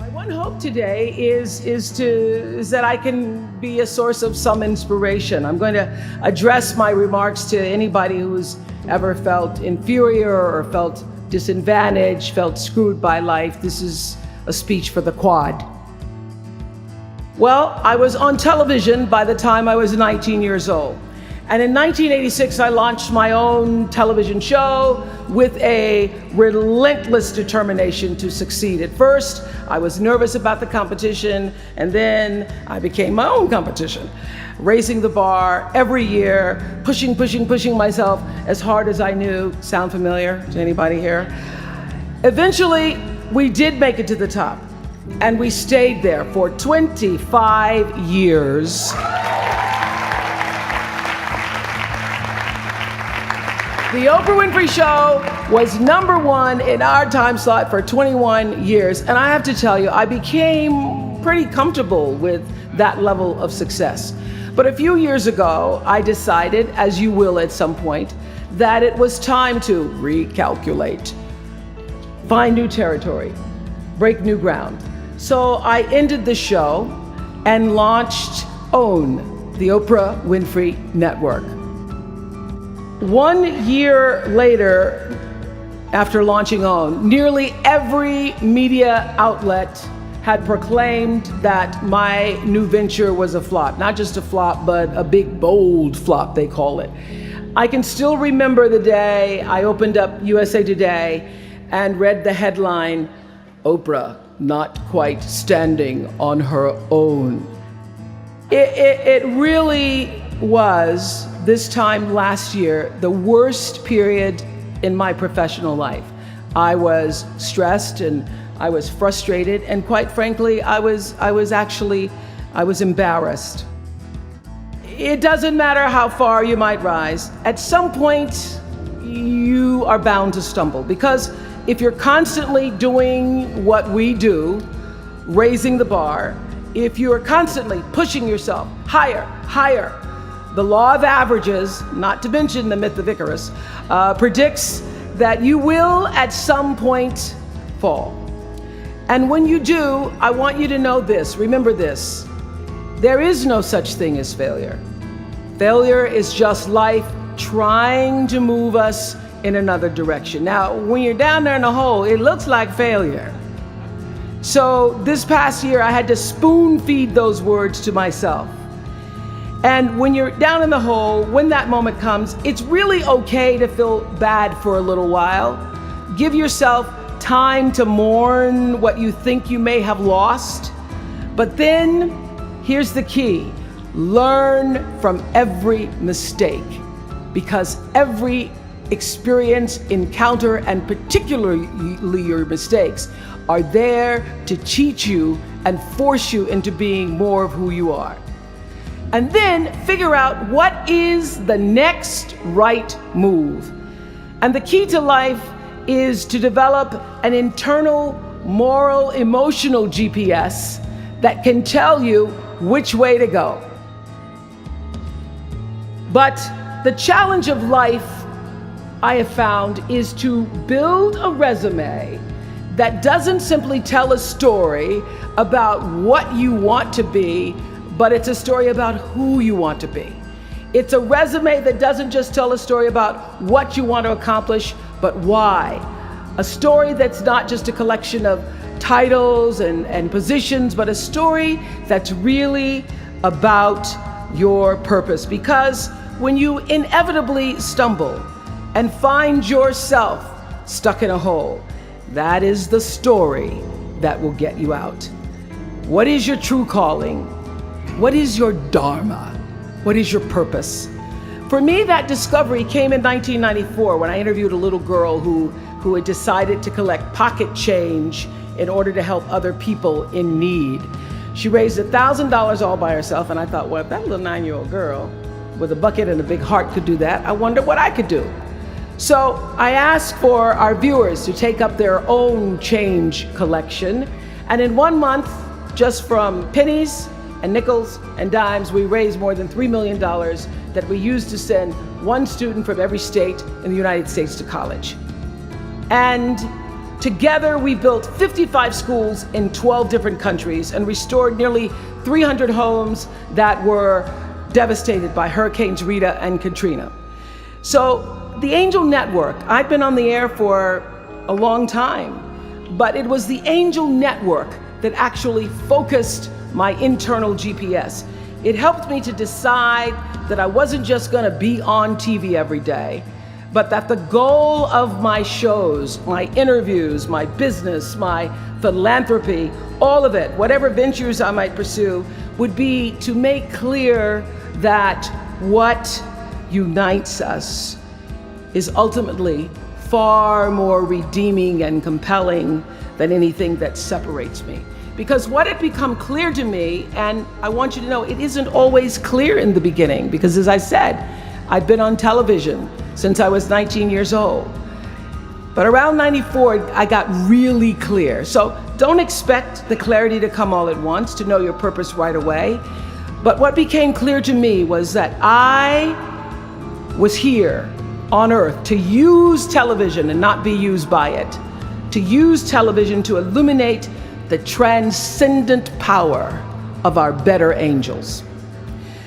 My one hope today is that I can be a source of some inspiration. I'm going to address my remarks to anybody who's ever felt inferior or felt disadvantaged, felt screwed by life. This is a speech for the quad. Well, I was on television by the time I was 19 years old. And in 1986, I launched my own television show with a relentless determination to succeed. At first, I was nervous about the competition, and then I became my own competition, raising the bar every year, pushing myself as hard as I knew. Sound familiar to anybody here? Eventually, we did make it to the top, and we stayed there for 25 years. The Oprah Winfrey Show was #1 in our time slot for 21 years. And I have to tell you, I became pretty comfortable with that level of success. But a few years ago, I decided, as you will at some point, that it was time to recalculate, find new territory, break new ground. So I ended the show and launched OWN, the Oprah Winfrey Network. 1 year later, after launching OWN, nearly every media outlet had proclaimed that my new venture was a flop. Not just a flop, but a big, bold flop, they call it. I can still remember the day I opened up USA Today and read the headline, "Oprah not quite standing on her own." It really was, this time last year, the worst period in my professional life. I was stressed and I was frustrated, and quite frankly, I was embarrassed. It doesn't matter how far you might rise. At some point, you are bound to stumble, because if you're constantly doing what we do, raising the bar, if you are constantly pushing yourself higher, the law of averages, not to mention the myth of Icarus, predicts that you will at some point fall. And when you do, I want you to know this, remember this: there is no such thing as failure. Failure is just life trying to move us in another direction. Now, when you're down there in the hole, it looks like failure. So this past year, I had to spoon feed those words to myself. And when you're down in the hole, when that moment comes, it's really okay to feel bad for a little while. Give yourself time to mourn what you think you may have lost. But then, here's the key: learn from every mistake, because every experience, encounter, and particularly your mistakes, are there to teach you and force you into being more of who you are. And then figure out what is the next right move. And the key to life is to develop an internal, moral, emotional GPS that can tell you which way to go. But the challenge of life, I have found, is to build a resume that doesn't simply tell a story about what you want to be, but it's a story about who you want to be. It's a resume that doesn't just tell a story about what you want to accomplish, but why. A story that's not just a collection of titles and positions, but a story that's really about your purpose. Because when you inevitably stumble and find yourself stuck in a hole, that is the story that will get you out. What is your true calling? What is your dharma? What is your purpose? For me, that discovery came in 1994 when I interviewed a little girl who had decided to collect pocket change in order to help other people in need. She raised $1,000 all by herself, and I thought, well, if that little 9-year-old girl with a bucket and a big heart could do that, I wonder what I could do. So I asked for our viewers to take up their own change collection, and in 1 month, just from pennies and nickels and dimes, we raised more than $3 million that we used to send one student from every state in the United States to college. And Together, we built 55 schools in 12 different countries and restored nearly 300 homes that were devastated by Hurricanes Rita and Katrina. So the Angel Network, I've been on the air for a long time, but it was the Angel Network that actually focused my internal GPS. It helped me to decide that I wasn't just gonna be on TV every day, but that the goal of my shows, my interviews, my business, my philanthropy, all of it, whatever ventures I might pursue, would be to make clear that what unites us is ultimately far more redeeming and compelling than anything that separates me. Because what had become clear to me, and I want you to know, it isn't always clear in the beginning, because as I said, I've been on television since I was 19 years old. But around 94, I got really clear. So don't expect the clarity to come all at once, to know your purpose right away. But what became clear to me was that I was here on earth to use television and not be used by it, to use television to illuminate the transcendent power of our better angels.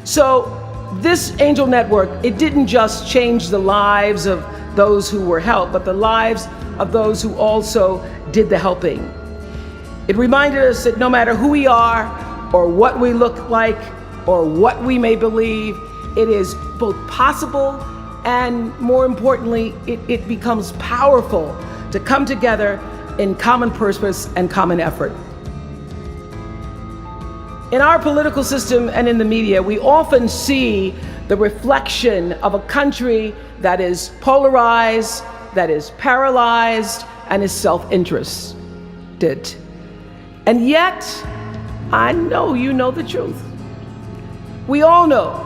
So this Angel Network, it didn't just change the lives of those who were helped, but the lives of those who also did the helping. It reminded us that no matter who we are, or what we look like, or what we may believe, it is both possible and, more importantly, it becomes powerful to come together in common purpose and common effort. In our political system and in the media, we often see the reflection of a country that is polarized, that is paralyzed, and is self-interested. And yet, I know you know the truth. We all know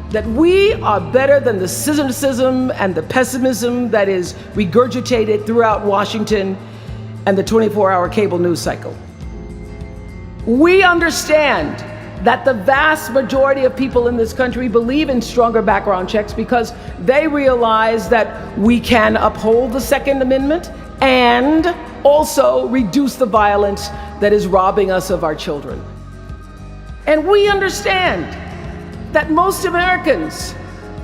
that we are better than the cynicism and the pessimism that is regurgitated throughout Washington and the 24-hour cable news cycle. We understand that the vast majority of people in this country believe in stronger background checks because they realize that we can uphold the Second Amendment and also reduce the violence that is robbing us of our children. And we understand that most Americans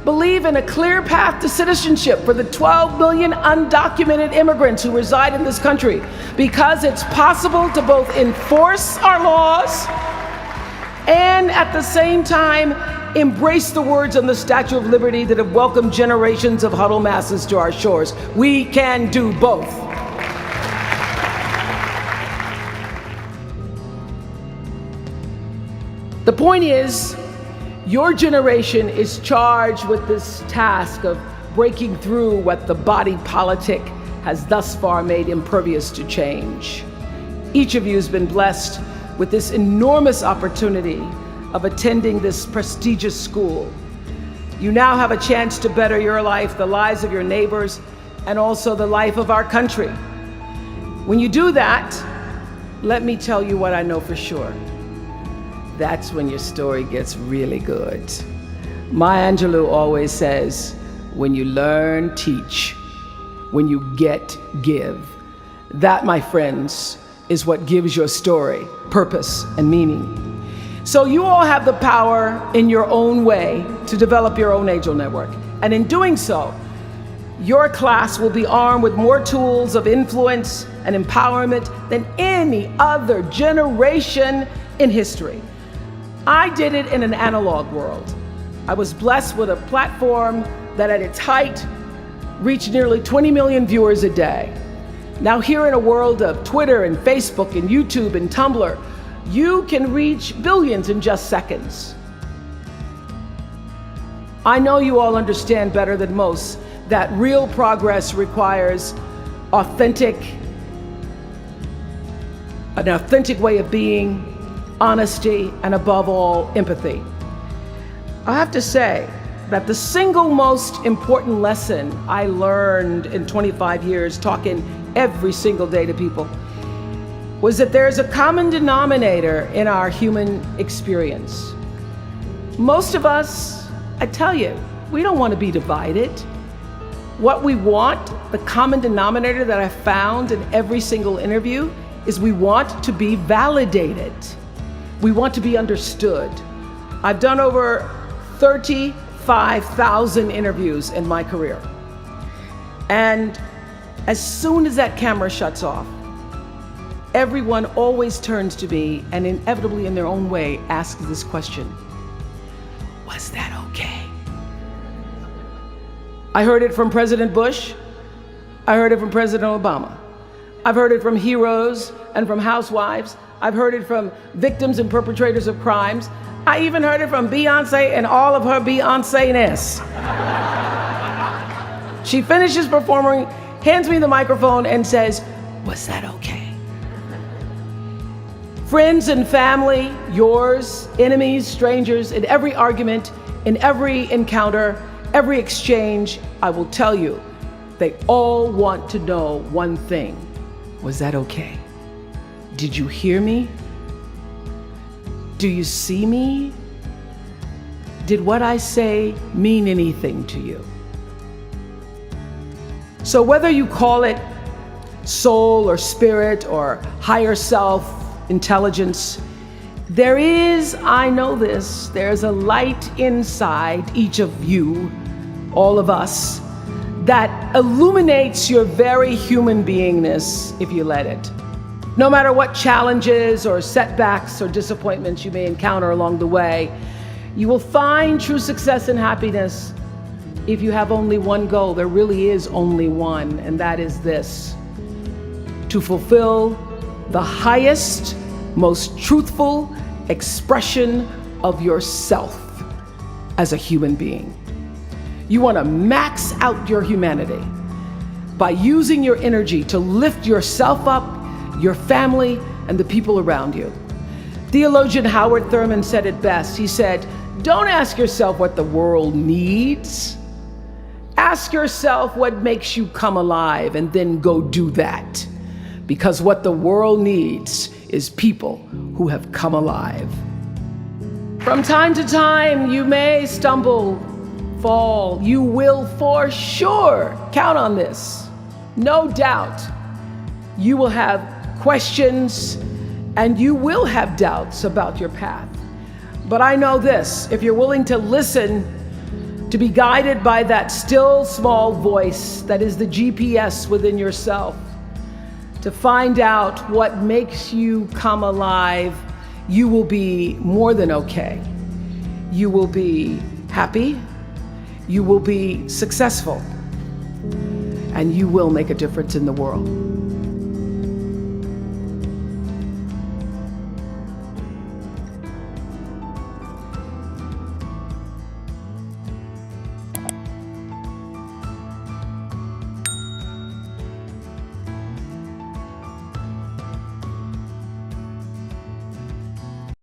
believe in a clear path to citizenship for the 12 million undocumented immigrants who reside in this country, because it's possible to both enforce our laws and at the same time embrace the words on the Statue of Liberty that have welcomed generations of huddled masses to our shores. We can do both. The point is, your generation is charged with this task of breaking through what the body politic has thus far made impervious to change. Each of you has been blessed with this enormous opportunity of attending this prestigious school. You now have a chance to better your life, the lives of your neighbors, and also the life of our country. When you do that, let me tell you what I know for sure. That's when your story gets really good. Maya Angelou always says, when you learn, teach. When you get, give. That, my friends, is what gives your story purpose and meaning. So you all have the power in your own way to develop your own Angel Network. And in doing so, your class will be armed with more tools of influence and empowerment than any other generation in history. I did it in an analog world. I was blessed with a platform that at its height reached nearly 20 million viewers a day. Now here in a world of Twitter and Facebook and YouTube and Tumblr, you can reach billions in just seconds. I know you all understand better than most that real progress requires an authentic way of being, honesty, and above all, empathy. I have to say that the single most important lesson I learned in 25 years talking every single day to people was that there's a common denominator in our human experience. Most of us, I tell you, we don't want to be divided. What we want, the common denominator that I found in every single interview, is we want to be validated. We want to be understood. I've done over 35,000 interviews in my career. And as soon as that camera shuts off, everyone always turns to me and inevitably in their own way asks this question: was that okay? I heard it from President Bush. I heard it from President Obama. I've heard it from heroes and from housewives. I've heard it from victims and perpetrators of crimes. I even heard it from Beyonce and all of her Beyonce-ness. She finishes performing, hands me the microphone and says, was that okay? Friends and family, yours, enemies, strangers, in every argument, in every encounter, every exchange, I will tell you, they all want to know one thing. Was that okay? Did you hear me? Do you see me? Did what I say mean anything to you? So whether you call it soul or spirit or higher self, intelligence, there is, I know this, there's a light inside each of you, all of us, that illuminates your very human beingness if you let it. No matter what challenges or setbacks or disappointments you may encounter along the way, you will find true success and happiness if you have only one goal. There really is only one, and that is this: to fulfill the highest, most truthful expression of yourself as a human being. You want to max out your humanity by using your energy to lift yourself up, your family, and the people around you. Theologian Howard Thurman said it best. He said, don't ask yourself what the world needs. Ask yourself what makes you come alive, and then go do that. Because what the world needs is people who have come alive. From time to time, you may stumble, fall. You will for sure count on this. No doubt. You will have questions and you will have doubts about your path. But I know this: if you're willing to listen, to be guided by that still small voice that is the GPS within yourself, to find out what makes you come alive, you will be more than okay. You will be happy, you will be successful, and you will make a difference in the world.